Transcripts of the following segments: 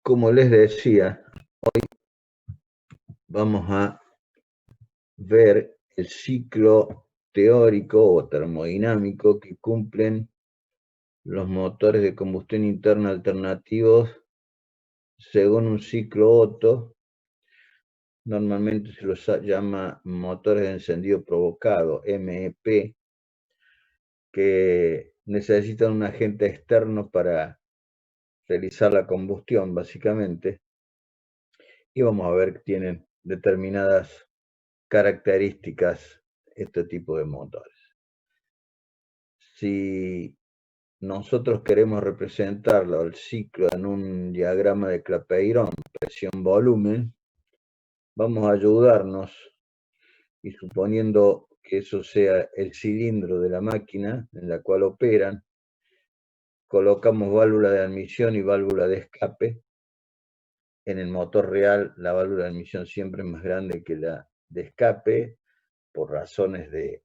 Como les decía, vamos a ver el ciclo teórico o termodinámico que cumplen los motores de combustión interna alternativos según un ciclo Otto. Normalmente se los llama motores de encendido provocado, MEP, que necesitan un agente externo para realizar la combustión, básicamente. Y vamos a ver que tienen determinadas características este tipo de motores. Si nosotros queremos representarlo, el ciclo, en un diagrama de Clapeyron, presión-volumen, vamos a ayudarnos y suponiendo que eso sea el cilindro de la máquina en la cual operan, colocamos válvula de admisión y válvula de escape. En el motor real, la válvula de admisión siempre es más grande que la de escape, por razones de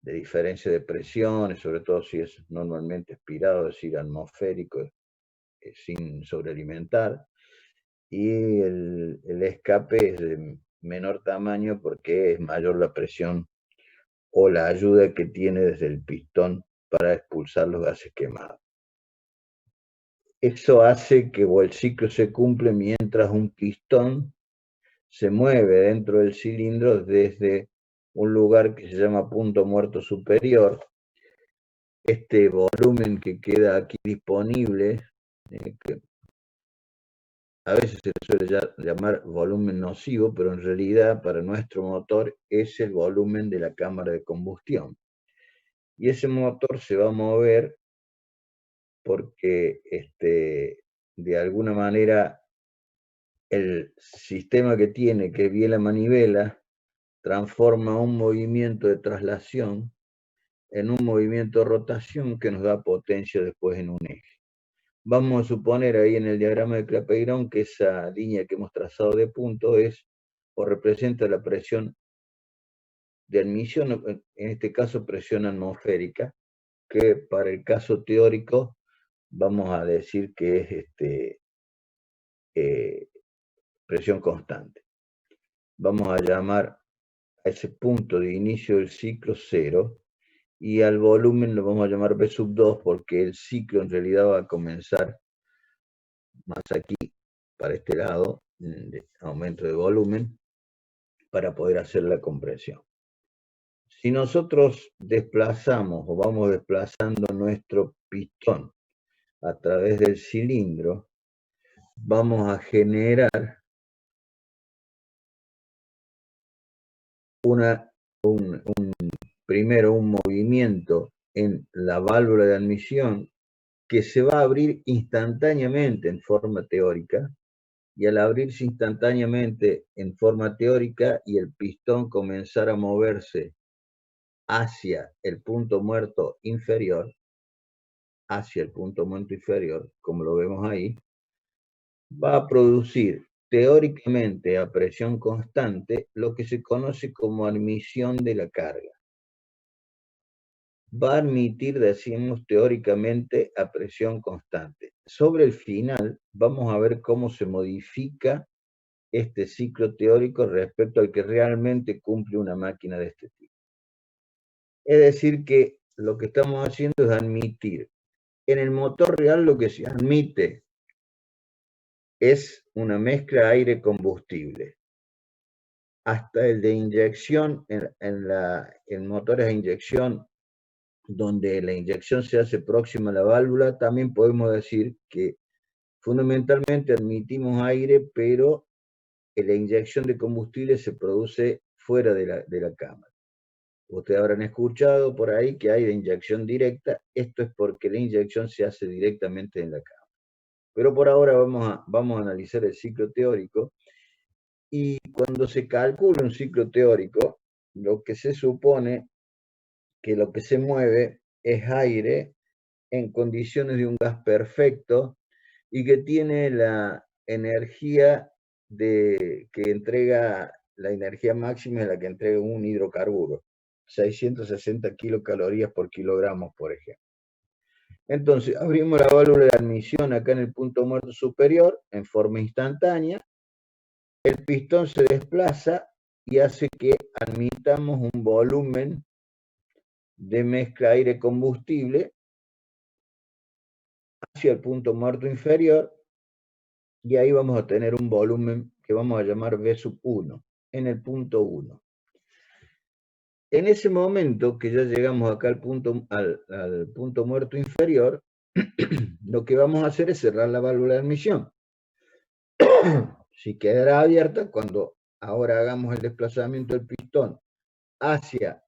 diferencia de presiones, sobre todo si es normalmente expirado, es decir, atmosférico, sin sobrealimentar. Y el escape es de menor tamaño porque es mayor la presión o la ayuda que tiene desde el pistón para expulsar los gases quemados. Eso hace que el ciclo se cumple mientras un pistón se mueve dentro del cilindro desde un lugar que se llama punto muerto superior. Este volumen que queda aquí disponible, que a veces se le suele llamar volumen nocivo, pero en realidad para nuestro motor es el volumen de la cámara de combustión. Y ese motor se va a mover porque de alguna manera el sistema que tiene, que es biela-manivela, transforma un movimiento de traslación en un movimiento de rotación que nos da potencia después en un eje. Vamos a suponer ahí en el diagrama de Clapeyron que esa línea que hemos trazado de punto es o representa la presión de admisión, en este caso presión atmosférica, que para el caso teórico vamos a decir que es presión constante. Vamos a llamar a ese punto de inicio del ciclo 0 y al volumen lo vamos a llamar B sub 2 porque el ciclo en realidad va a comenzar más aquí, para este lado, de aumento de volumen, para poder hacer la compresión. Si nosotros desplazamos o vamos desplazando nuestro pistón a través del cilindro, vamos a generar primero un movimiento en la válvula de admisión que se va a abrir instantáneamente en forma teórica, y al abrirse instantáneamente en forma teórica y el pistón comenzar a moverse hacia el punto muerto inferior, como lo vemos ahí, va a producir teóricamente a presión constante lo que se conoce como admisión de la carga. Va a admitir, decimos, teóricamente a presión constante. Sobre el final vamos a ver cómo se modifica este ciclo teórico respecto al que realmente cumple una máquina de este tipo. Es decir, que lo que estamos haciendo es admitir. En el motor real lo que se admite es una mezcla aire-combustible. Hasta el de inyección, en motores de inyección, donde la inyección se hace próxima a la válvula, también podemos decir que fundamentalmente admitimos aire, pero la inyección de combustible se produce fuera de la cámara. Ustedes habrán escuchado por ahí que hay de inyección directa. Esto es porque la inyección se hace directamente en la cámara. Pero por ahora vamos a analizar el ciclo teórico. Y cuando se calcula un ciclo teórico, lo que se supone que lo que se mueve es aire en condiciones de un gas perfecto y que tiene la energía que entrega, la energía máxima es la que entrega un hidrocarburo, 660 kilocalorías por kilogramo, por ejemplo. Entonces, abrimos la válvula de admisión acá en el punto muerto superior en forma instantánea. El pistón se desplaza y hace que admitamos un volumen de mezcla aire-combustible hacia el punto muerto inferior, y ahí vamos a tener un volumen que vamos a llamar V sub 1, en el punto 1. En ese momento que ya llegamos acá al punto muerto inferior, lo que vamos a hacer es cerrar la válvula de admisión. Si quedará abierta cuando ahora hagamos el desplazamiento del pistón hacia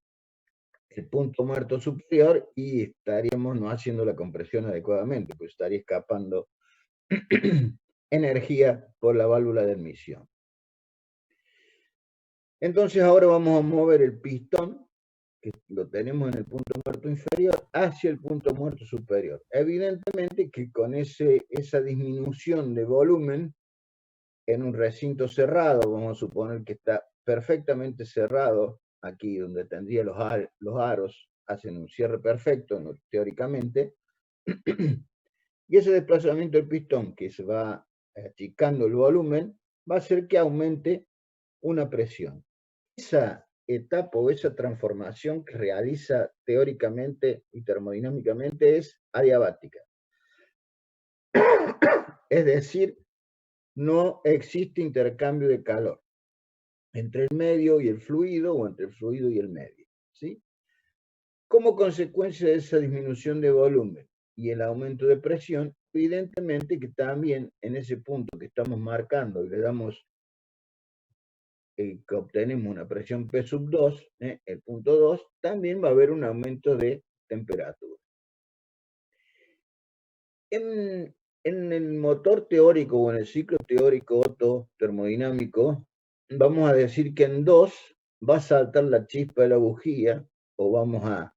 el punto muerto superior, y estaríamos no haciendo la compresión adecuadamente, pues estaría escapando energía por la válvula de admisión. Entonces ahora vamos a mover el pistón, que lo tenemos en el punto muerto inferior, hacia el punto muerto superior. Evidentemente que con esa disminución de volumen en un recinto cerrado, vamos a suponer que está perfectamente cerrado, aquí donde tendría los aros, hacen un cierre perfecto, teóricamente, y ese desplazamiento del pistón, que se va achicando el volumen, va a hacer que aumente una presión. Esa etapa o esa transformación que realiza teóricamente y termodinámicamente es adiabática. Es decir, no existe intercambio de calor entre el medio y el fluido, o entre el fluido y el medio, ¿sí? Como consecuencia de esa disminución de volumen y el aumento de presión, evidentemente que también en ese punto que estamos marcando y le damos que obtenemos una presión P sub 2, el punto 2, también va a haber un aumento de temperatura. En el motor teórico o en el ciclo teórico Otto termodinámico, vamos a decir que en 2 va a saltar la chispa de la bujía, o vamos a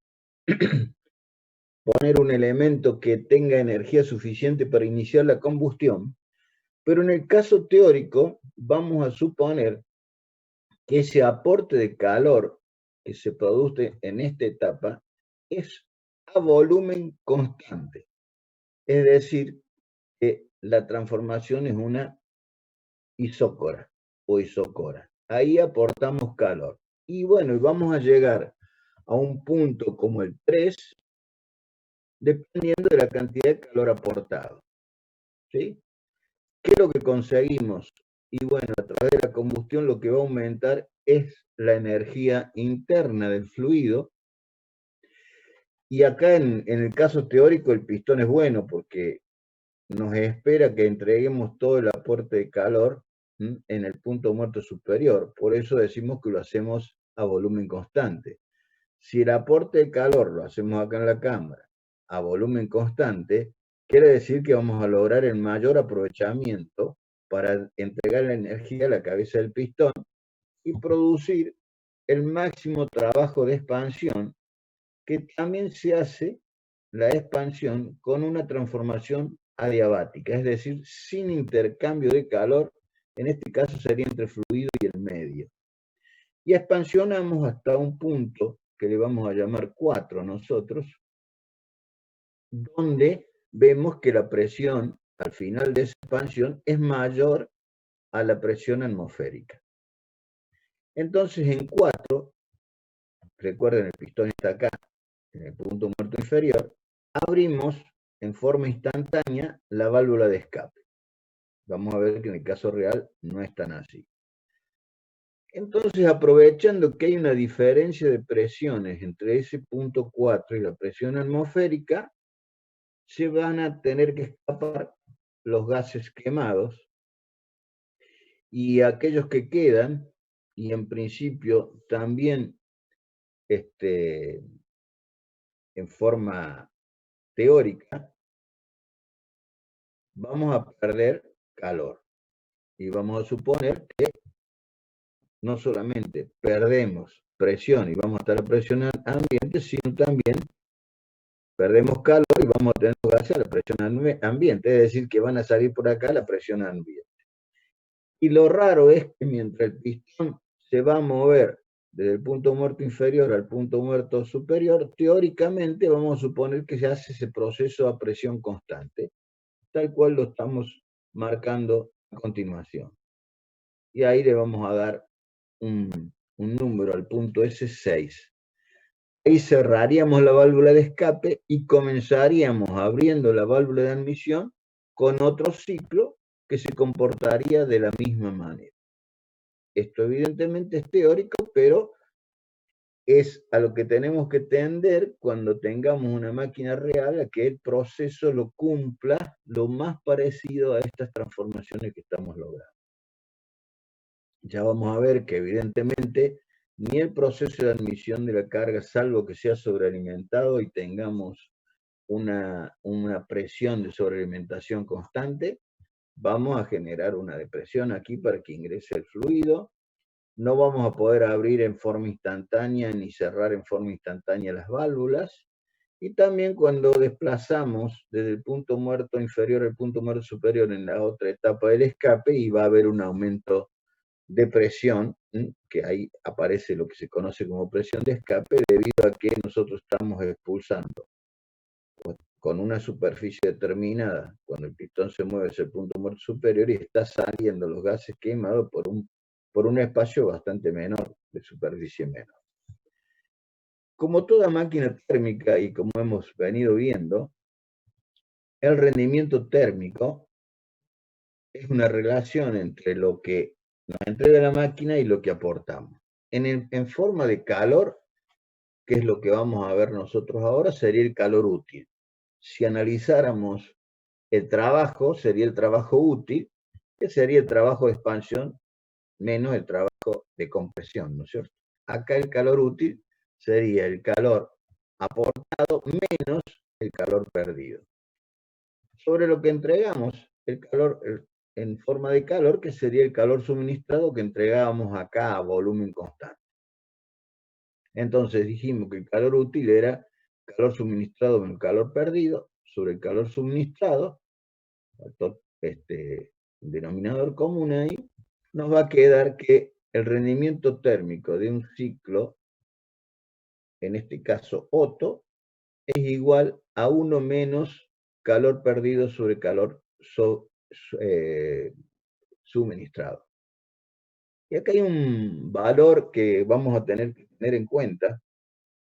poner un elemento que tenga energía suficiente para iniciar la combustión, pero en el caso teórico vamos a suponer que ese aporte de calor que se produce en esta etapa es a volumen constante. Es decir, que la transformación es una isócora o isocora. Ahí aportamos calor. Y bueno, y vamos a llegar a un punto como el 3, dependiendo de la cantidad de calor aportado. ¿Sí? ¿Qué es lo que conseguimos? Y bueno, a través de la combustión lo que va a aumentar es la energía interna del fluido. Y acá en el caso teórico el pistón es bueno porque nos espera que entreguemos todo el aporte de calor en el punto muerto superior. Por eso decimos que lo hacemos a volumen constante. Si el aporte de calor lo hacemos acá en la cámara a volumen constante, quiere decir que vamos a lograr el mayor aprovechamiento para entregar la energía a la cabeza del pistón y producir el máximo trabajo de expansión, que también se hace la expansión con una transformación adiabática, es decir, sin intercambio de calor, en este caso sería entre el fluido y el medio. Y expansionamos hasta un punto que le vamos a llamar 4 nosotros, donde vemos que la presión al final de esa expansión es mayor a la presión atmosférica. Entonces en 4, recuerden el pistón está acá, en el punto muerto inferior, abrimos en forma instantánea la válvula de escape. Vamos a ver que en el caso real no es tan así. Entonces, aprovechando que hay una diferencia de presiones entre ese punto 4 y la presión atmosférica, se van a tener que escapar los gases quemados, y aquellos que quedan, y en principio también en forma teórica, vamos a perder calor. Y vamos a suponer que no solamente perdemos presión y vamos a estar a presión ambiente, sino también perdemos calor y vamos a tener gases a la presión ambiente, es decir, que van a salir por acá a la presión ambiente. Y lo raro es que mientras el pistón se va a mover desde el punto muerto inferior al punto muerto superior, teóricamente vamos a suponer que se hace ese proceso a presión constante, tal cual lo estamos marcando a continuación. Y ahí le vamos a dar un número al punto S6. Ahí cerraríamos la válvula de escape y comenzaríamos abriendo la válvula de admisión con otro ciclo que se comportaría de la misma manera. Esto evidentemente es teórico, pero es a lo que tenemos que tender cuando tengamos una máquina real, a que el proceso lo cumpla lo más parecido a estas transformaciones que estamos logrando. Ya vamos a ver que evidentemente ni el proceso de admisión de la carga, salvo que sea sobrealimentado y tengamos una presión de sobrealimentación constante, vamos a generar una depresión aquí para que ingrese el fluido. No vamos a poder abrir en forma instantánea ni cerrar en forma instantánea las válvulas. Y también cuando desplazamos desde el punto muerto inferior al punto muerto superior en la otra etapa del escape, y va a haber un aumento de presión, que ahí aparece lo que se conoce como presión de escape, debido a que nosotros estamos expulsando con una superficie determinada, cuando el pistón se mueve hacia el punto muerto superior, y está saliendo los gases quemados por un espacio bastante menor, de superficie menor. Como toda máquina térmica, y como hemos venido viendo, el rendimiento térmico es una relación entre lo que nos entrega la máquina y lo que aportamos. En forma de calor, que es lo que vamos a ver nosotros ahora, sería el calor útil. Si analizáramos el trabajo, sería el trabajo útil, que sería el trabajo de expansión menos el trabajo de compresión, ¿no es cierto? Acá el calor útil sería el calor aportado menos el calor perdido. Sobre lo que entregamos, el calor en forma de calor, que sería el calor suministrado que entregábamos acá a volumen constante. Entonces dijimos que el calor útil era calor suministrado menos calor perdido. Sobre el calor suministrado, factor, denominador común ahí, nos va a quedar que el rendimiento térmico de un ciclo, en este caso Otto, es igual a 1 menos calor perdido sobre calor suministrado. Y acá hay un valor que vamos a tener que tener en cuenta,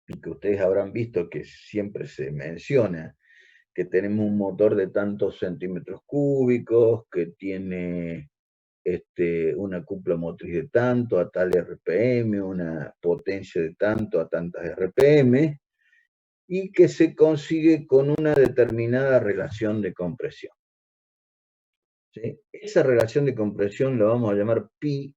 y que ustedes habrán visto que siempre se menciona, que tenemos un motor de tantos centímetros cúbicos, que tiene una cupla motriz de tanto a tal RPM, una potencia de tanto a tantas RPM, y que se consigue con una determinada relación de compresión. ¿Sí? Esa relación de compresión la vamos a llamar pi,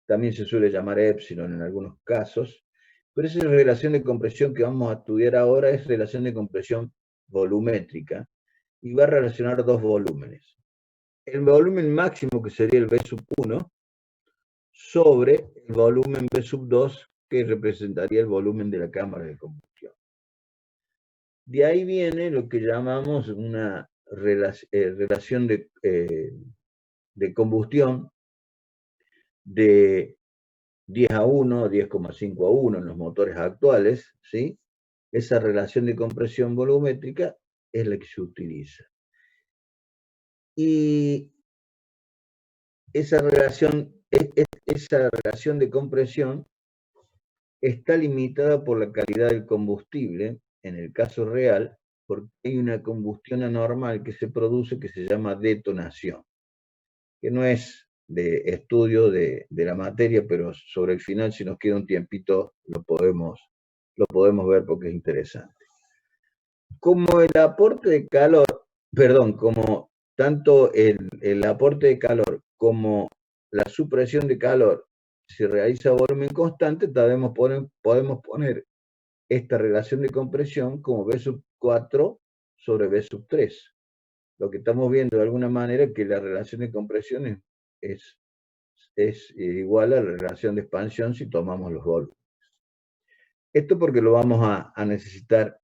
también se suele llamar epsilon en algunos casos, pero esa relación de compresión que vamos a estudiar ahora es relación de compresión volumétrica, y va a relacionar dos volúmenes. El volumen máximo, que sería el V sub 1, sobre el volumen V sub 2, que representaría el volumen de la cámara de combustión. De ahí viene lo que llamamos una relación de combustión de 10 a 1, 10,5 a 1 en los motores actuales, ¿sí? Esa relación de compresión volumétrica es la que se utiliza. Y esa relación de compresión está limitada por la calidad del combustible, en el caso real, porque hay una combustión anormal que se produce que se llama detonación, que no es de estudio de la materia, pero sobre el final, si nos queda un tiempito, lo podemos ver porque es interesante. Como el aporte de calor, como tanto el aporte de calor como la supresión de calor se realiza a volumen constante, podemos poner esta relación de compresión como V sub 4 sobre V sub 3. Lo que estamos viendo de alguna manera es que la relación de compresión es igual a la relación de expansión si tomamos los volúmenes. Esto porque lo vamos a necesitar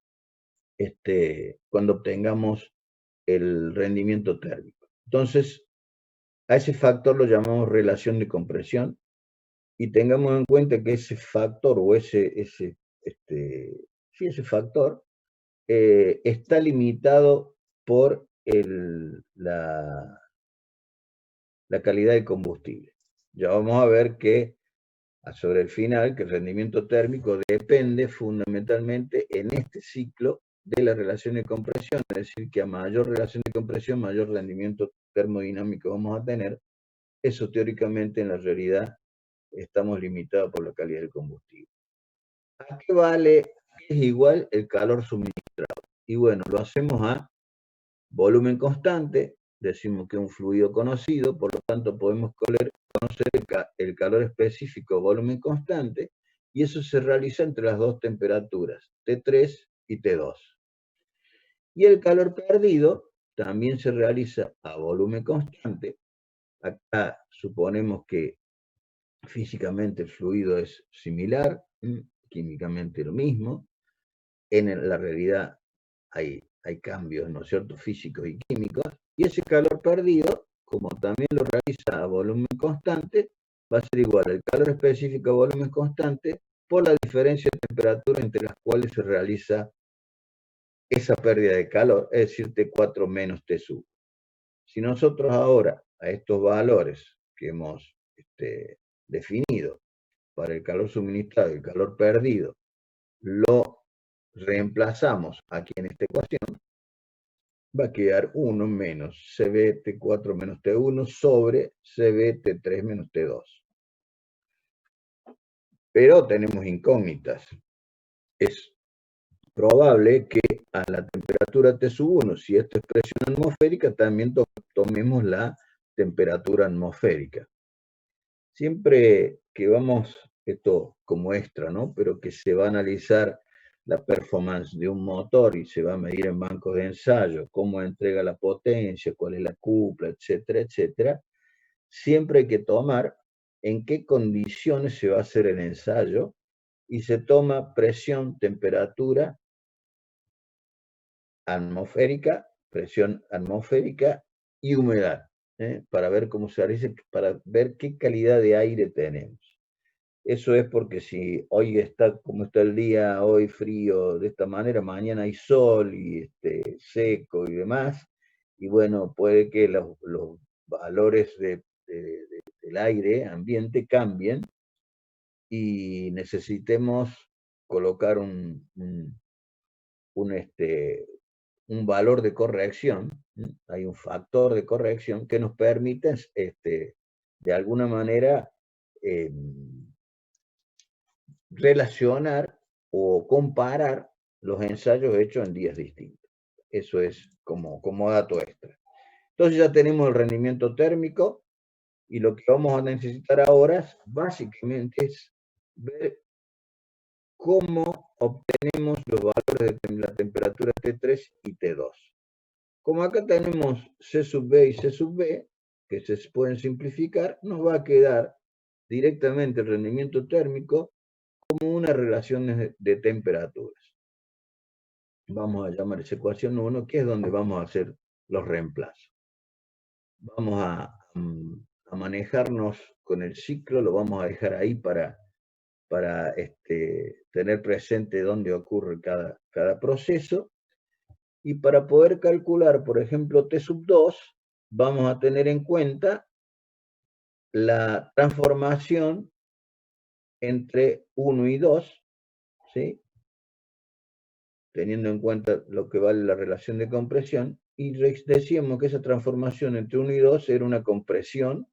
cuando obtengamos el rendimiento térmico. Entonces, a ese factor lo llamamos relación de compresión, y tengamos en cuenta que ese factor o ese factor está limitado por la calidad del combustible. Ya vamos a ver que sobre el final, que el rendimiento térmico depende fundamentalmente en este ciclo de la relación de compresión, es decir, que a mayor relación de compresión, mayor rendimiento termodinámico vamos a tener. Eso teóricamente en la realidad estamos limitados por la calidad del combustible. ¿A qué vale? Es igual el calor suministrado. Y bueno, lo hacemos a volumen constante, decimos que es un fluido conocido, por lo tanto podemos conocer el calor específico volumen constante, y eso se realiza entre las dos temperaturas, T3 y T2. Y el calor perdido también se realiza a volumen constante. Acá suponemos que físicamente el fluido es similar, químicamente lo mismo. En la realidad hay cambios, ¿no es cierto?, físicos y químicos, y ese calor perdido, como también lo realiza a volumen constante, va a ser igual al calor específico a volumen constante por la diferencia de temperatura entre las cuales se realiza esa pérdida de calor, es decir, T4 menos T sub. Si nosotros ahora a estos valores que hemos definido para el calor suministrado y el calor perdido, lo reemplazamos aquí en esta ecuación, va a quedar 1 menos CB T4 menos T1 sobre CB T3 menos T2. Pero tenemos incógnitas. Es probable que a la temperatura T1, si esto es presión atmosférica, también tomemos la temperatura atmosférica. Siempre que vamos, esto como extra, ¿no?, pero que se va a analizar la performance de un motor y se va a medir en bancos de ensayo, cómo entrega la potencia, cuál es la cupla, etcétera, etcétera, siempre hay que tomar en qué condiciones se va a hacer el ensayo y se toma presión, temperatura atmosférica, presión atmosférica y humedad, para ver cómo se realiza, para ver qué calidad de aire tenemos. Eso es porque si hoy está como está el día, hoy frío de esta manera, mañana hay sol y seco y demás, y bueno, puede que los valores del aire ambiente cambien y necesitemos colocar un valor de corrección. Hay un factor de corrección que nos permite de alguna manera relacionar o comparar los ensayos hechos en días distintos. Eso es como dato extra. Entonces ya tenemos el rendimiento térmico y lo que vamos a necesitar ahora básicamente es ver cómo obtenemos los valores de la temperatura T3 y T2. Como acá tenemos C sub B y C sub B, que se pueden simplificar, nos va a quedar directamente el rendimiento térmico como una relación de temperaturas. Vamos a llamar esa ecuación 1, que es donde vamos a hacer los reemplazos. Vamos a manejarnos con el ciclo, lo vamos a dejar ahí para tener presente dónde ocurre cada proceso. Y para poder calcular, por ejemplo, T sub 2, vamos a tener en cuenta la transformación entre 1 y 2, ¿sí?, teniendo en cuenta lo que vale la relación de compresión, y decíamos que esa transformación entre 1 y 2 era una compresión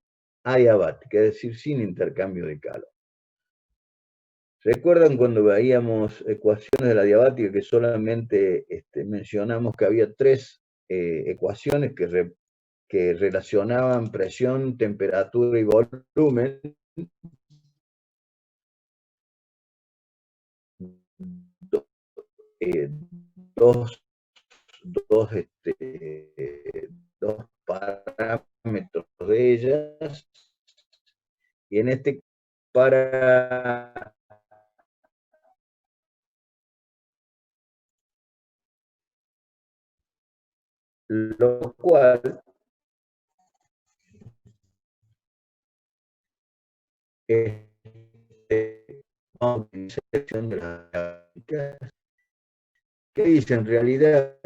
adiabática, es decir, sin intercambio de calor. ¿Recuerdan cuando veíamos ecuaciones de la adiabática que solamente mencionamos que había 3 ecuaciones que relacionaban presión, temperatura y volumen? Dos parámetros de ellas, y en para lo cual vamos a utilizar la sección de las diagáticas, que dice en realidad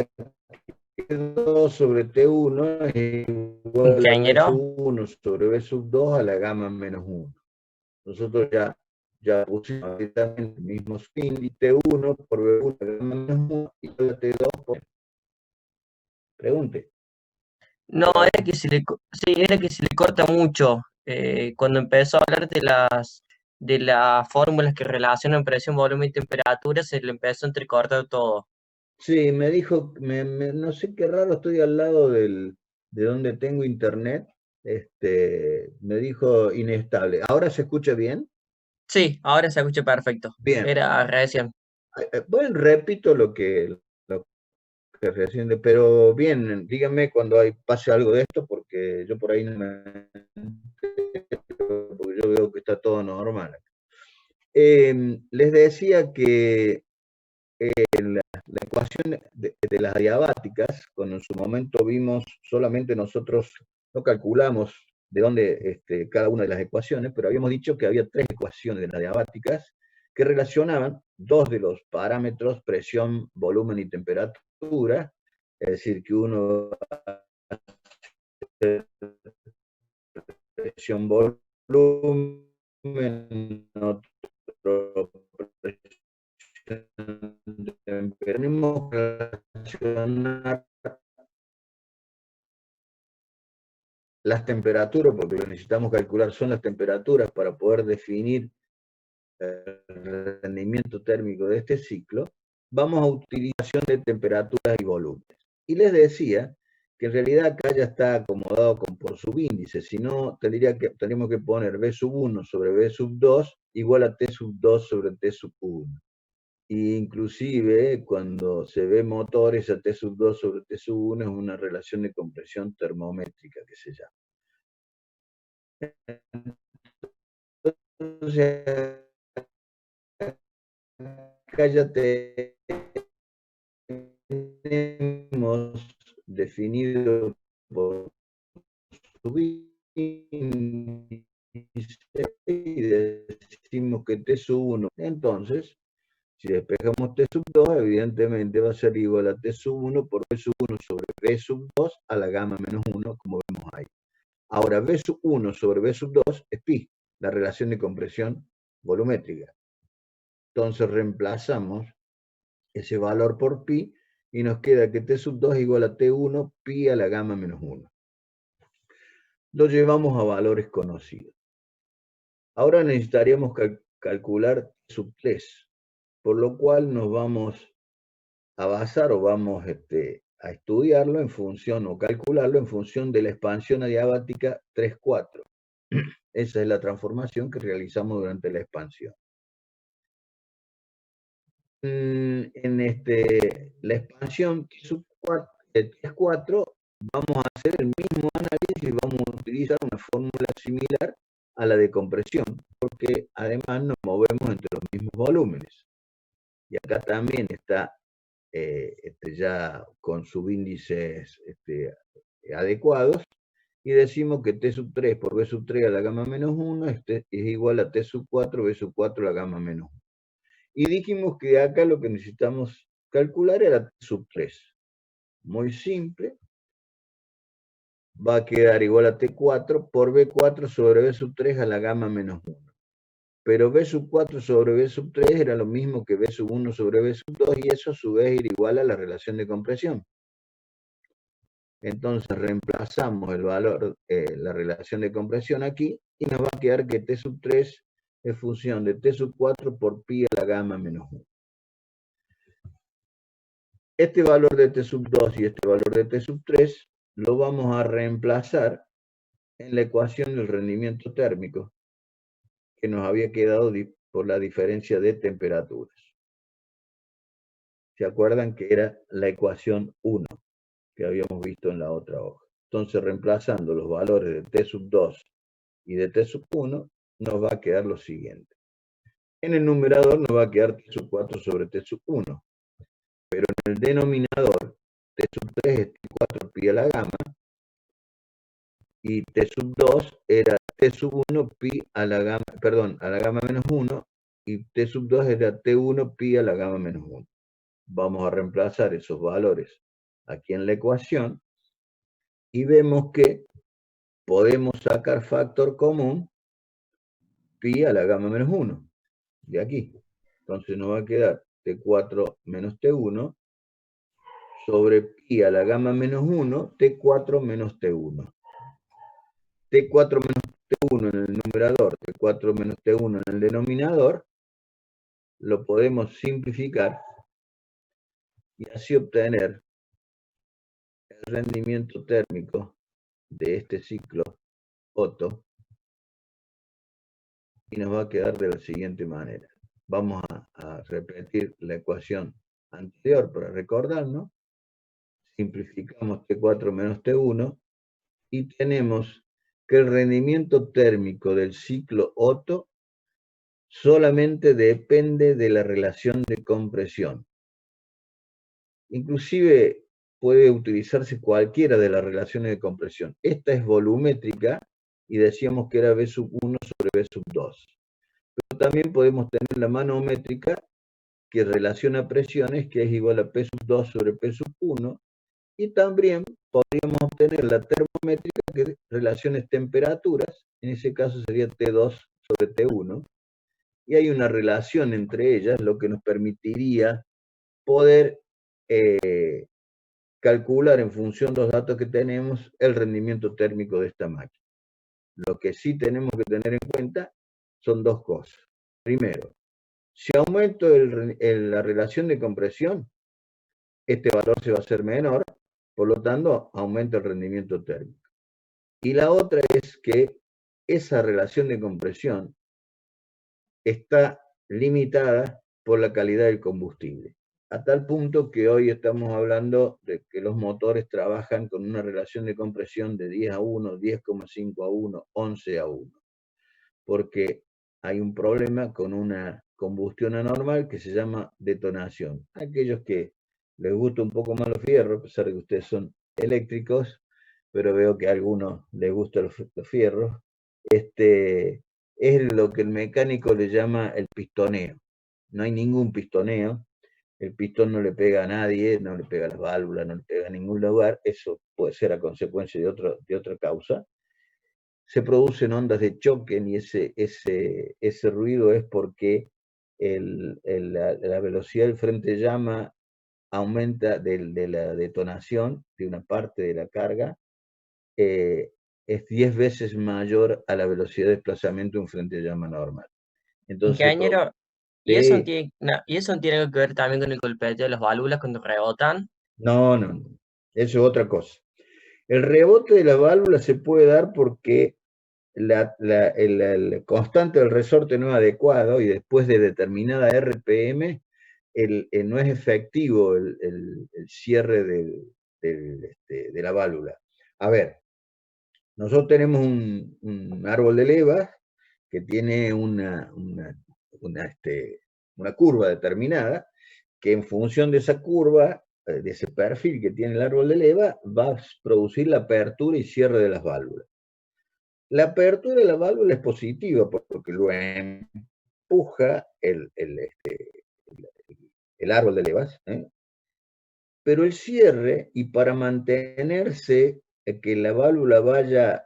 que 2 sobre T1 es igual a B Ingeniero. sub 1 sobre B sub 2 a la gamma menos 1. Nosotros ya pusimos directamente el mismo spin, T1 por B1 a la gamma menos 1 y T2 por... Pregunte. No, era que sí, era que se le corta mucho. Cuando empezó a hablar de las fórmulas que relacionan presión, volumen y temperatura, se le empezó a entrecortar todo. Sí, me dijo, no sé qué raro, estoy al lado de donde tengo internet. Me dijo inestable. ¿Ahora se escucha bien? Sí, ahora se escucha perfecto. Bien. Era recién. Bueno, repito lo que recién, pero bien, dígame cuando pase algo de esto, porque yo por ahí no me entero, porque yo veo que está todo normal. Les decía que la ecuación de las adiabáticas, cuando en su momento vimos, solamente nosotros no calculamos de dónde cada una de las ecuaciones, pero habíamos dicho que había 3 ecuaciones de las adiabáticas que relacionaban 2 de los parámetros, presión, volumen y temperatura, es decir, que uno presión, volumen, otro presión, tenemos que relacionar las temperaturas, porque lo que necesitamos calcular son las temperaturas para poder definir el rendimiento térmico de este ciclo, vamos a utilización de temperaturas y volúmenes. Y les decía que en realidad acá ya está acomodado por subíndice, si no tendríamos que poner B sub 1 sobre B sub 2 igual a T sub 2 sobre T sub 1. Y inclusive cuando se ve motores a T sub 2 sobre T sub 1 es una relación de compresión termométrica que se llama. Entonces, acá ya tenemos definido por subíndice y decimos que T sub 1. Entonces, si despejamos T sub 2, evidentemente va a ser igual a T sub 1 por B sub 1 sobre B sub 2 a la gamma menos 1, como vemos ahí. Ahora, B sub 1 sobre B sub 2 es pi, la relación de compresión volumétrica. Entonces reemplazamos ese valor por pi y nos queda que T sub 2 es igual a T1 pi a la gamma menos 1. Lo llevamos a valores conocidos. Ahora necesitaríamos calcular T sub 3, por lo cual nos vamos a basar o vamos a estudiarlo en función o calcularlo en función de la expansión adiabática 3,4. Esa es la transformación que realizamos durante la expansión. En la expansión de 3,4 vamos a hacer el mismo análisis y vamos a utilizar una fórmula similar a la de compresión, porque además nos movemos entre los mismos volúmenes. Y acá también está ya con subíndices adecuados, y decimos que T sub 3 por B sub 3 a la gamma menos 1 es igual a T sub 4, B sub 4 a la gamma menos 1. Y dijimos que acá lo que necesitamos calcular era T sub 3. Muy simple. Va a quedar igual a T4 por B4 sobre B sub 3 a la gamma menos 1. Pero B sub 4 sobre B sub 3 era lo mismo que B sub 1 sobre B sub 2 y eso a su vez era igual a la relación de compresión. Entonces reemplazamos el valor, la relación de compresión aquí y nos va a quedar que T sub 3 es función de T sub 4 por pi a la gamma menos 1. Este valor de T sub 2 y este valor de T sub 3 lo vamos a reemplazar en la ecuación del rendimiento térmico que nos había quedado por la diferencia de temperaturas. ¿Se acuerdan que era la ecuación 1 que habíamos visto en la otra hoja? Entonces, reemplazando los valores de T sub 2 y de T sub 1, nos va a quedar lo siguiente. En el numerador nos va a quedar T sub 4 sobre T sub 1, pero en el denominador T sub 3 es T4 pi a la gamma y T sub 2 era T sub 1 pi a la gamma, perdón, a la gamma menos 1, y T sub 2 era T1 pi a la gamma menos 1. Vamos a reemplazar esos valores aquí en la ecuación y vemos que podemos sacar factor común pi a la gamma menos 1 de aquí. Entonces nos va a quedar T4 menos T1 sobre pi a la gamma menos 1, T4 menos T1. T4 menos T1 en el numerador, T4 menos T1 en el denominador, lo podemos simplificar y así obtener el rendimiento térmico de este ciclo Otto, y nos va a quedar de la siguiente manera. Vamos a repetir la ecuación anterior para recordarnos. Simplificamos T4 menos T1 y tenemos que el rendimiento térmico del ciclo Otto solamente depende de la relación de compresión. Inclusive puede utilizarse cualquiera de las relaciones de compresión. Esta es volumétrica y decíamos que era V sub 1 sobre V sub 2. Pero también podemos tener la manométrica que relaciona presiones, que es igual a P sub 2 sobre P sub 1. Y también podríamos obtener la termométrica que relaciona temperaturas. En ese caso sería T2 sobre T1. Y hay una relación entre ellas, lo que nos permitiría poder calcular en función de los datos que tenemos el rendimiento térmico de esta máquina. Lo que sí tenemos que tener en cuenta son dos cosas. Primero, si aumento la relación de compresión, este valor se va a hacer menor, por lo tanto, aumenta el rendimiento térmico. Y la otra es que esa relación de compresión está limitada por la calidad del combustible, a tal punto que hoy estamos hablando de que los motores trabajan con una relación de compresión de 10 a 1, 10,5 a 1, 11 a 1, porque hay un problema con una combustión anormal que se llama detonación. Aquellos que les gusta un poco más los fierros, a pesar de que ustedes son eléctricos, pero veo que a algunos les gustan los fierros, es lo que el mecánico le llama el pistoneo. No hay ningún pistoneo, el pistón no le pega a nadie, no le pega a las válvulas, no le pega a ningún lugar, eso puede ser a consecuencia de otra causa. Se producen ondas de choque y ese ruido es porque la velocidad del frente llama aumenta de la detonación de una parte de la carga, es 10 veces mayor a la velocidad de desplazamiento de un frente de llama normal. Entonces, Ingeniero, ¿y eso no tiene, y eso no tiene algo que ver también con el golpeteo de las válvulas cuando rebotan? no, eso es otra cosa. El rebote de la válvula se puede dar porque el constante del resorte no es adecuado y después de determinada RPM no es efectivo el cierre de la válvula. A ver, nosotros tenemos un árbol de levas que tiene una curva determinada, que en función de esa curva, de ese perfil que tiene el árbol de leva, va a producir la apertura y cierre de las válvulas. La apertura de la válvula es positiva porque lo empuja el árbol de levas, pero el cierre, y para mantenerse que la válvula vaya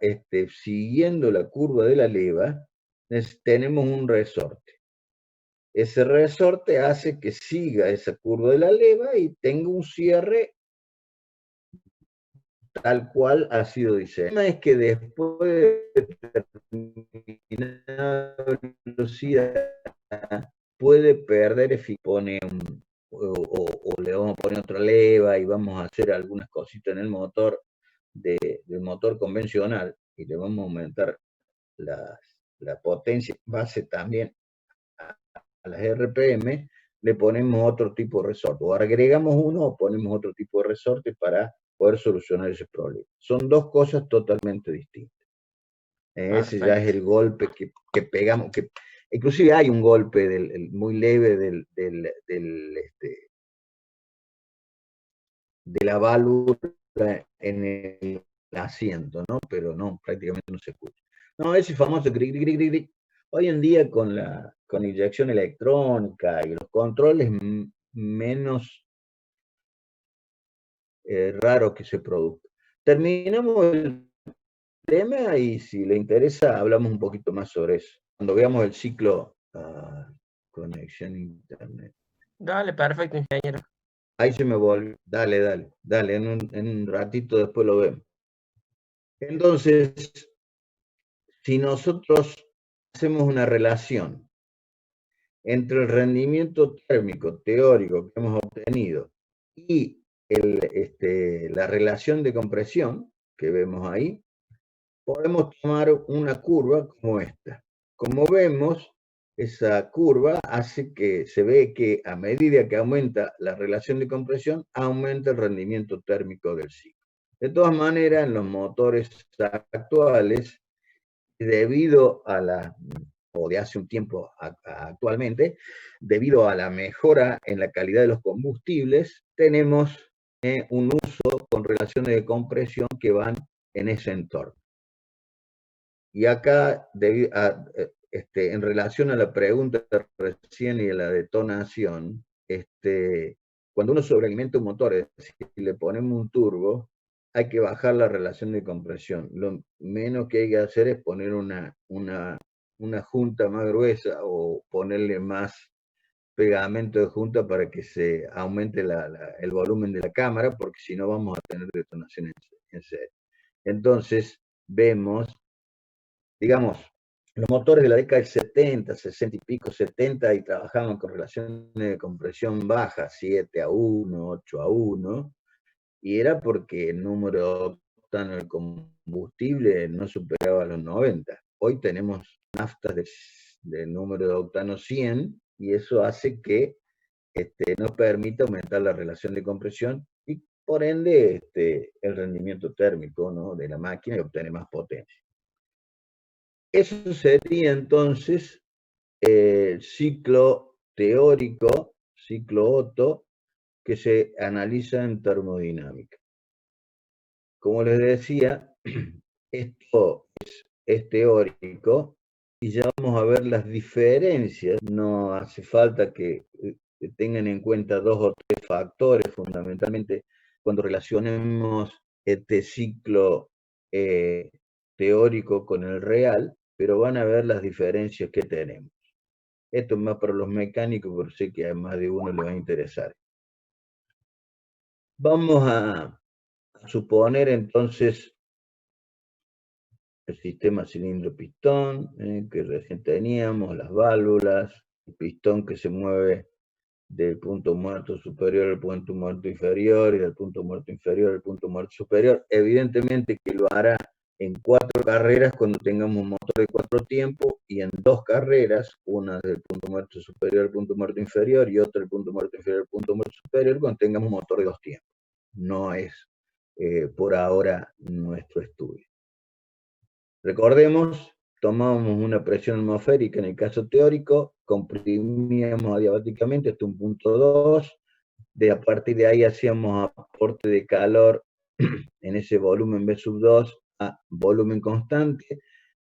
siguiendo la curva de la leva, tenemos un resorte. Ese resorte hace que siga esa curva de la leva y tenga un cierre tal cual ha sido diseñado. El problema es que después de determinada velocidad puede perder eficacia, o le vamos a poner otra leva y vamos a hacer algunas cositas en el motor del motor convencional y le vamos a aumentar la potencia base también a las RPM, le ponemos otro tipo de resorte, o agregamos uno o ponemos otro tipo de resorte para poder solucionar ese problema. Son dos cosas totalmente distintas. Ese ya es el golpe que pegamos, que inclusive hay un golpe muy leve de la válvula en el asiento, ¿no? Pero no, prácticamente no se escucha. No, ese famoso cri, cri, cri, cri, cri. Hoy en día con inyección electrónica y los controles menos raros que se produzcan. Terminamos el tema y si le interesa hablamos un poquito más sobre eso. Cuando veamos el ciclo conexión a internet. Dale, perfecto, ingeniero. Ahí se me volvió. Dale, en un ratito después lo vemos. Entonces, si nosotros hacemos una relación entre el rendimiento térmico teórico que hemos obtenido y la relación de compresión que vemos ahí, podemos tomar una curva como esta. Como vemos, esa curva hace que se ve que a medida que aumenta la relación de compresión, aumenta el rendimiento térmico del ciclo. De todas maneras, en los motores actuales, debido a o de hace un tiempo actualmente, debido a la mejora en la calidad de los combustibles, tenemos un uso con relaciones de compresión que van en ese entorno. Y acá, en relación a la pregunta recién y a la detonación, cuando uno sobrealimenta un motor, es decir, si le ponemos un turbo, hay que bajar la relación de compresión. Lo menos que hay que hacer es poner una junta más gruesa o ponerle más pegamento de junta para que se aumente el volumen de la cámara, porque si no vamos a tener detonación en serio. Entonces, vemos, digamos, los motores de la década del 70, 60 y pico, 70, y trabajaban con relaciones de compresión baja, 7-1, 8-1, y era porque el número de octano del combustible no superaba los 90. Hoy tenemos naftas de número de octano 100, y eso hace que nos permite aumentar la relación de compresión y por ende el rendimiento térmico, ¿no?, de la máquina y obtener más potencia. Eso sería entonces el ciclo teórico, ciclo Otto, que se analiza en termodinámica. Como les decía, esto es teórico y ya vamos a ver las diferencias. No hace falta que tengan en cuenta 2 o 3 factores, fundamentalmente cuando relacionemos este ciclo teórico con el real, pero van a ver las diferencias que tenemos. Esto es más para los mecánicos, pero sé que a más de uno le va a interesar. Vamos a suponer entonces el sistema cilindro-pistón, que recién teníamos, las válvulas, el pistón que se mueve del punto muerto superior al punto muerto inferior y del punto muerto inferior al punto muerto superior. Evidentemente que lo hará en 4 carreras cuando tengamos un motor de 4 tiempos, y en 2 carreras, una del punto muerto superior al punto muerto inferior y otra del punto muerto inferior al punto muerto superior, cuando tengamos un motor de 2 tiempos. No es por ahora nuestro estudio. Recordemos, tomábamos una presión atmosférica en el caso teórico, comprimíamos adiabáticamente hasta un punto 2, a partir de ahí hacíamos aporte de calor en ese volumen B sub 2 a volumen constante,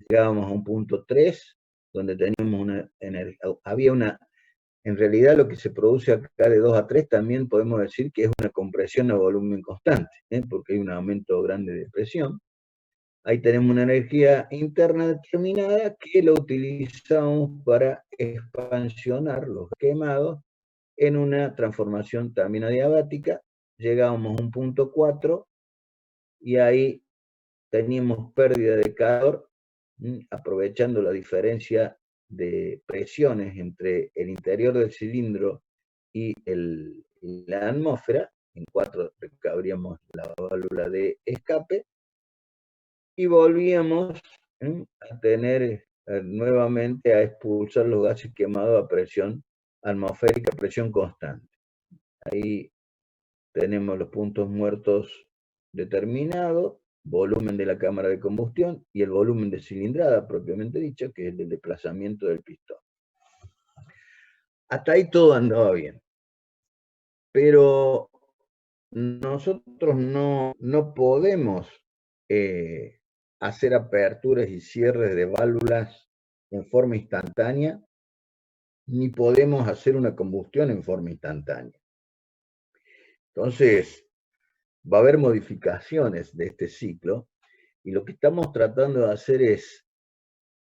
llegábamos a un punto 3, donde teníamos en realidad lo que se produce acá de 2 a 3 también podemos decir que es una compresión a volumen constante, porque hay un aumento grande de presión. Ahí tenemos una energía interna determinada que la utilizamos para expansionar los quemados en una transformación también adiabática. Llegábamos a un punto 4 y ahí teníamos pérdida de calor, aprovechando la diferencia de presiones entre el interior del cilindro y la atmósfera. En 4 abríamos la válvula de escape y volvíamos a tener nuevamente a expulsar los gases quemados a presión atmosférica, presión constante. Ahí tenemos los puntos muertos determinados, volumen de la cámara de combustión y el volumen de cilindrada propiamente dicho, que es el desplazamiento del pistón. Hasta ahí todo andaba bien. Pero nosotros no podemos hacer aperturas y cierres de válvulas en forma instantánea, ni podemos hacer una combustión en forma instantánea. Entonces, va a haber modificaciones de este ciclo, y lo que estamos tratando de hacer es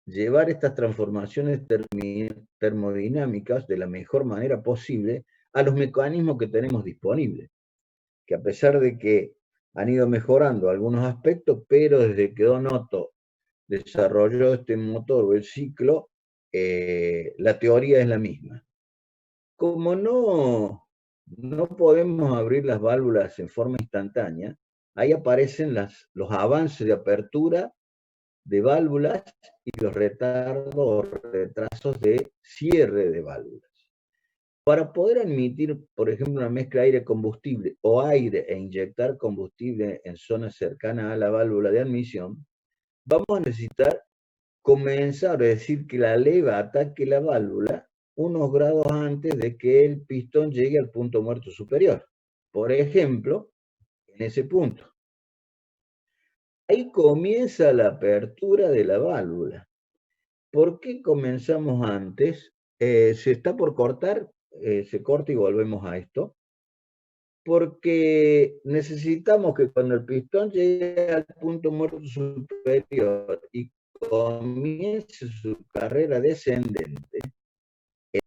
llevar estas transformaciones termodinámicas de la mejor manera posible a los mecanismos que tenemos disponibles, que a pesar de que han ido mejorando algunos aspectos, pero desde que Don Otto desarrolló este motor o el ciclo, la teoría es la misma. Como no podemos abrir las válvulas en forma instantánea, ahí aparecen los avances de apertura de válvulas y los retardos o retrasos de cierre de válvulas. Para poder admitir, por ejemplo, una mezcla aire-combustible o aire e inyectar combustible en zonas cercanas a la válvula de admisión, vamos a necesitar comenzar, es decir, que la leva ataque la válvula unos grados antes de que el pistón llegue al punto muerto superior. Por ejemplo, en ese punto. Ahí comienza la apertura de la válvula. ¿Por qué comenzamos antes? Se está por cortar, se corta y volvemos a esto. Porque necesitamos que cuando el pistón llegue al punto muerto superior y comience su carrera descendente,